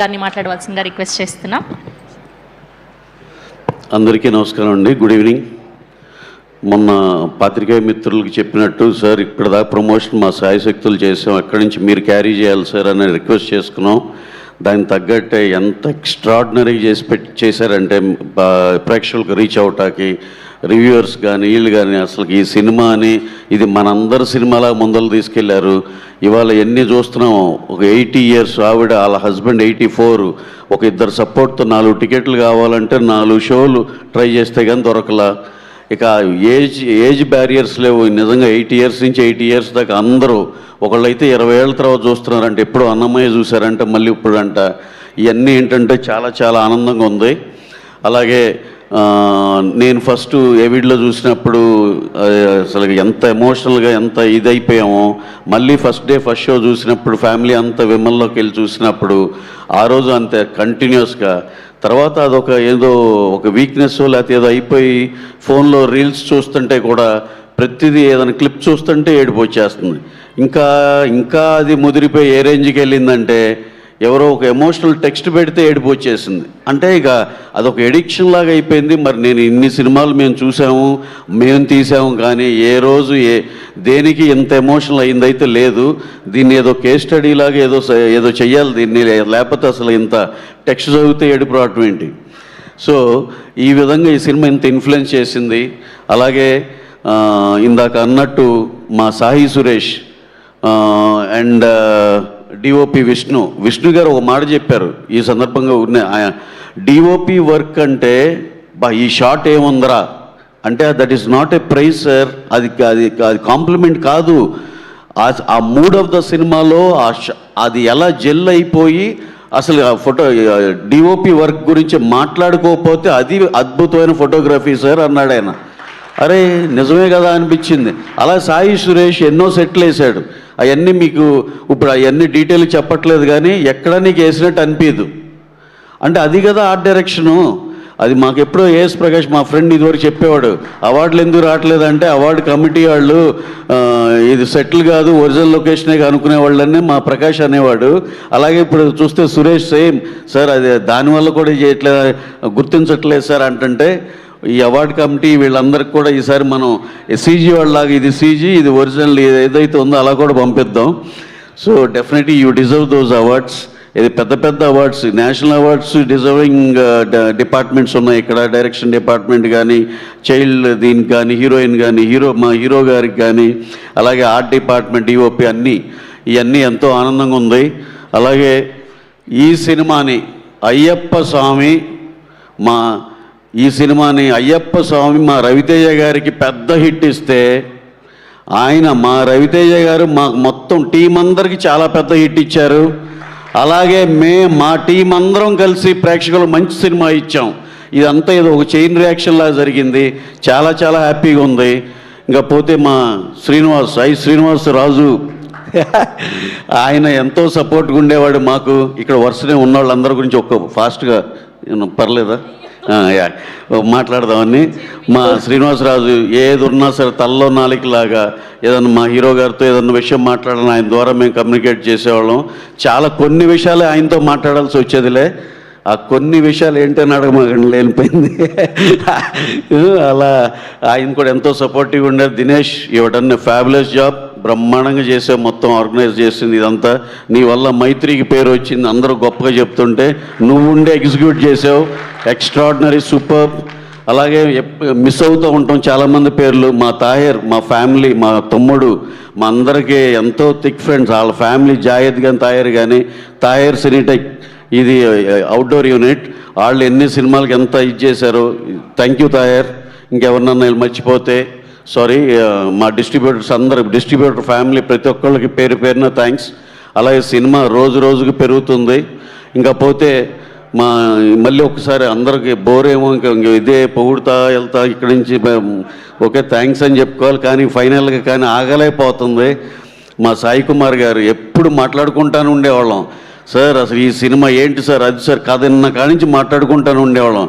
గారిని మాట్లాడవలసిందిగా రిక్వెస్ట్ చేస్తున్నాం. అందరికీ నమస్కారం అండి, గుడ్ ఈవినింగ్. మొన్న పాత్రికేయ మిత్రులకి చెప్పినట్టు సార్ ఇక్కడ దాకా ప్రమోషన్ మా శాయశక్తులు చేసాం, ఎక్కడి నుంచి మీరు క్యారీ చేయాలి సార్ అని రిక్వెస్ట్ చేసుకున్నాం. దానికి తగ్గట్టే ఎంత ఎక్స్ట్రాడినరీ చేశారంటే ప్రేక్షకులకు రీచ్ అవటానికి రివ్యూవర్స్ కానీ వీళ్ళు కానీ అసలు ఈ సినిమాని ఇది మనందరి సినిమాలా ముందలు తీసుకెళ్లారు. ఇవాళ ఎన్ని చూస్తున్నాము, ఒక 80 years ఆవిడ, వాళ్ళ హస్బెండ్ 84, ఒక ఇద్దరు సపోర్ట్తో 4 టికెట్లు కావాలంటే 4 షోలు ట్రై చేస్తే కానీ దొరకలా. ఇక ఏజ్ బ్యారియర్స్ లేవు. నిజంగా 80 years నుంచి 80 years దాకా అందరూ, ఒకళ్ళైతే 20 ఏళ్ళ తర్వాత చూస్తున్నారంటే, ఎప్పుడు అన్నమయ్య చూశారంటే మళ్ళీ ఇప్పుడు అంట. ఇవన్నీ ఏంటంటే చాలా చాలా ఆనందంగా ఉంది. అలాగే నేను ఫస్ట్ ఎవిడ్లో చూసినప్పుడు అసలు ఎంత ఎమోషనల్గా ఎంత ఇదైపోయామో, మళ్ళీ ఫస్ట్ డే ఫస్ట్ షో చూసినప్పుడు ఫ్యామిలీ అంతా విమల్లోకి వెళ్ళి చూసినప్పుడు ఆ రోజు అంతే కంటిన్యూస్గా. తర్వాత అదొక ఏదో ఒక వీక్నెస్ లేకపోతే ఏదో అయిపోయి ఫోన్లో రీల్స్ చూస్తుంటే కూడా ప్రతిదీ ఏదైనా క్లిప్ చూస్తుంటే ఏడుపు వచ్చేస్తుంది. ఇంకా అది ముదిరిపోయి ఏ రేంజ్కి వెళ్ళిందంటే, ఎవరో ఒక ఎమోషనల్ టెక్స్ట్ పెడితే ఏడుపు వచ్చేసింది. అంటే ఇక అదొక ఎడిక్షన్ లాగా అయిపోయింది. మరి నేను ఇన్ని సినిమాలు మేము తీసాము కానీ ఏ రోజు దేనికి ఎంత ఎమోషనల్ అయిందైతే లేదు. దీన్ని ఏదో కేస్ స్టడీ లాగా ఏదో చెయ్యాలి దీన్ని, లేకపోతే అసలు ఇంత టెక్స్ట్ చదివితే ఏడుపు రావటం ఏంటి. సో ఈ విధంగా ఈ సినిమా ఇంత ఇన్ఫ్లుయెన్స్ చేసింది. అలాగే ఇందాక అన్నట్టు మా సాయి సురేష్ అండ్ డిఓపి విష్ణు గారు ఒక మాట చెప్పారు ఈ సందర్భంగా. డిఓపి వర్క్ అంటే ఈ షాట్ ఏముందరా అంటే, that is not a praise sir, అది కాంప్లిమెంట్ కాదు. ఆ మూడ్ ఆఫ్ ద సినిమాలో అది ఎలా జెల్ అయిపోయి అసలు ఫోటో డిఓపి వర్క్ గురించి మాట్లాడుకోకపోతే అది అద్భుతమైన ఫోటోగ్రఫీ సార్ అన్నాడు ఆయన. అరే నిజమే కదా అనిపించింది. అలా సాయి సురేష్ ఎన్నో సెట్లు వేసాడు. అవన్నీ మీకు ఇప్పుడు అవన్నీ డీటెయిల్ చెప్పట్లేదు కానీ ఎక్కడ నీకు వేసినట్టు అనిపించదు. అంటే అది కదా ఆర్ట్ డైరెక్షను. అది మాకు ఎప్పుడో ఏఎస్ ప్రకాష్ మా ఫ్రెండ్ ఇదివరకు చెప్పేవాడు, అవార్డులు ఎందుకు రావట్లేదంటే అవార్డు కమిటీ వాళ్ళు ఇది సెటిల్ కాదు ఒరిజినల్ లొకేషనే అనుకునే వాళ్ళని మా ప్రకాష్ అనేవాడు. అలాగే ఇప్పుడు చూస్తే సురేష్ సేమ్ సార్, అది దానివల్ల కూడా గుర్తించట్లేదు సార్ అంటుంటే, ఈ అవార్డు కమిటీ వీళ్ళందరికీ కూడా ఈసారి మనం సీజీ వాళ్ళలాగా ఇది సీజీ ఇది ఒరిజినల్ ఏదైతే ఉందో అలా కూడా పంపిద్దాం. So definitely you deserve those awards. ఇది పెద్ద awards, national awards deserving departments ఉన్నాయి ఇక్కడ. డైరెక్షన్ డిపార్ట్మెంట్ కానీ, చైల్డ్ దీనికి కానీ, హీరోయిన్ కానీ, మా హీరో గారికి కానీ, అలాగే ఆర్ట్ డిపార్ట్మెంట్, ఈఓపి ఇవన్నీ ఎంతో ఆనందంగా ఉంది. అలాగే ఈ సినిమాని అయ్యప్ప స్వామి మా రవితేజ గారికి పెద్ద హిట్ ఇస్తే, మా రవితేజ గారు మాకు మొత్తం టీం అందరికీ చాలా పెద్ద హిట్ ఇచ్చారు. అలాగే మా టీం అందరం కలిసి ప్రేక్షకులు మంచి సినిమా ఇచ్చాం. ఇదంతా ఏదో ఒక చైన్ రియాక్షన్ లాగా జరిగింది. చాలా చాలా హ్యాపీగా ఉంది. ఇంకా పోతే మా శ్రీనివాస్ రాజు ఆయన ఎంతో సపోర్ట్గా ఉండేవాడు మాకు. ఇక్కడ వరుసనే ఉన్న వాళ్ళందరి గురించి ఒక్క ఫాస్ట్గా పర్లేదా మాట్లాడదామని. మా శ్రీనివాసరాజు ఏది ఉన్నా సరే తల్లో నాలికలాగా ఏదన్నా మా హీరో గారితో ఏదన్నా విషయం మాట్లాడాలని ఆయన ద్వారా మేము కమ్యూనికేట్ చేసేవాళ్ళం. కొన్ని విషయాలే ఆయనతో మాట్లాడాల్సి వచ్చేదిలే. ఆ కొన్ని విషయాలు ఏంటని అడగమని లేనిపోయింది. అలా ఆయన కూడా ఎంతో సపోర్టివ్గా ఉండేది. దినేష్ ఇవ్వడన్న ఫ్యాబులస్ జాబ్, బ్రహ్మాండంగా చేసే మొత్తం ఆర్గనైజ్ చేసింది ఇదంతా. నీ వల్ల మైత్రికి పేరు వచ్చింది, అందరూ గొప్పగా చెప్తుంటే నువ్వుండే ఎగ్జిక్యూట్ చేసావు. Extraordinary, super. అలాగే మిస్ అవుతూ ఉంటాం చాలామంది పేర్లు. మా తాహిర్, మా ఫ్యామిలీ, మా తమ్ముడు, మా అందరికీ ఎంతో థిక్ ఫ్రెండ్స్. వాళ్ళ ఫ్యామిలీ జాయద్ కానీ తాహిర్ సినీటెక్, ఇది అవుట్డోర్ యూనిట్. వాళ్ళు ఎన్ని సినిమాలకి ఎంత ఇది చేశారు. Thank you Tahir. ఇంకెవరినన్నా మర్చిపోతే సారీ. మా డిస్ట్రిబ్యూటర్ ఫ్యామిలీ ప్రతి ఒక్కళ్ళకి పేరున థ్యాంక్స్. అలాగే సినిమా రోజుకి పెరుగుతుంది. ఇంకా పోతే మళ్ళీ ఒకసారి అందరికి బోరేమో ఇంకా ఇదే పొగుడుతా వెళ్తా ఇక్కడి నుంచి ఓకే థ్యాంక్స్ అని చెప్పుకోవాలి, కానీ ఫైనల్గా కానీ ఆగలేకపోతుంది. మా సాయి కుమార్ గారు ఎప్పుడు మాట్లాడుకుంటాను ఉండేవాళ్ళం. సార్ అసలు ఈ సినిమా ఏంటి సార్, అది సార్ కథన్న కాడి నుంచి మాట్లాడుకుంటాను ఉండేవాళ్ళం.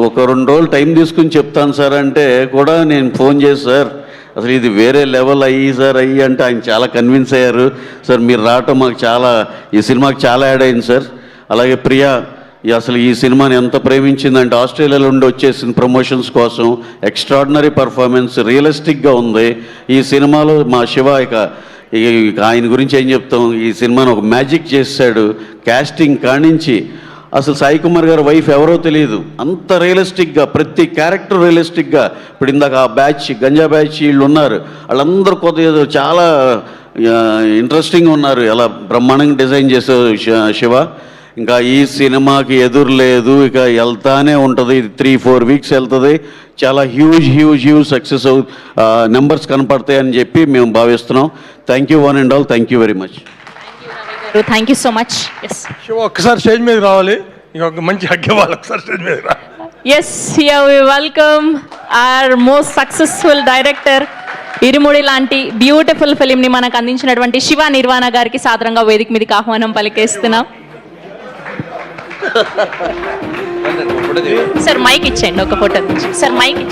ఒక 2 రోజులు టైం తీసుకుని చెప్తాను సార్ అంటే కూడా నేను ఫోన్ చేసి సార్ అసలు ఇది వేరే లెవెల్ అయ్యి అంటే ఆయన చాలా కన్విన్స్ అయ్యారు. సార్ మీరు రావటం మాకు చాలా, ఈ సినిమాకి చాలా యాడ్ అయింది సార్. అలాగే ప్రియా అసలు ఈ సినిమాని ఎంత ప్రేమించిందంటే ఆస్ట్రేలియాలో ఉండి వచ్చేసిన ప్రమోషన్స్ కోసం ఎక్స్ట్రాడినరీ పర్ఫార్మెన్స్, రియలిస్టిక్గా ఉంది ఈ సినిమాలో. మా శివ ఇక ఆయన గురించి ఏం చెప్తాం, ఈ సినిమాను ఒక మ్యాజిక్ చేశాడు. క్యాస్టింగ్ కానించి అసలు సాయి కుమార్ గారి వైఫ్ ఎవరో తెలియదు, అంత రియలిస్టిక్గా ప్రతి క్యారెక్టర్ రియలిస్టిక్గా. ఇప్పుడు ఇందాక ఆ బ్యాచ్ గంజా బ్యాచ్ వీళ్ళు ఉన్నారు, వాళ్ళందరూ కొద్దిగా చాలా ఇంట్రెస్టింగ్ ఉన్నారు. ఎలా బ్రహ్మాండంగా డిజైన్ చేశారు శివ. ఇంకా ఈ సినిమాకి ఎదురు లేదు, ఇక వెళ్తానే ఉంటుంది. ఇది 3-4 వీక్స్ వెళ్తుంది. చాలా హ్యూజ్ సక్సెస్ నెంబర్స్ కనపడతాయి అని చెప్పి మేము భావిస్తున్నాం. Thank you one and all, thank you very much. Thank you so much. S Siva ఒక్కసారి స్టేజ్ మీద రావాలి, ఇంకొక మంచి హగ్ ఇవ్వాలి ఒకసారి స్టేజ్ మీద రా. Yes, here we welcome our most successful director. Irumudi లాంటి బ్యూటిఫుల్ ఫిలింని మనకు అందించినటువంటి శివ నిర్వాణ గారికి సాదరంగా వేదిక మీదకి ఆహ్వానం పలికేస్తున్నాం. సార్ మైక్ ఇచ్చేయండి, ఒక ఫోటో సార్ మైక్ ఇచ్చేయండి.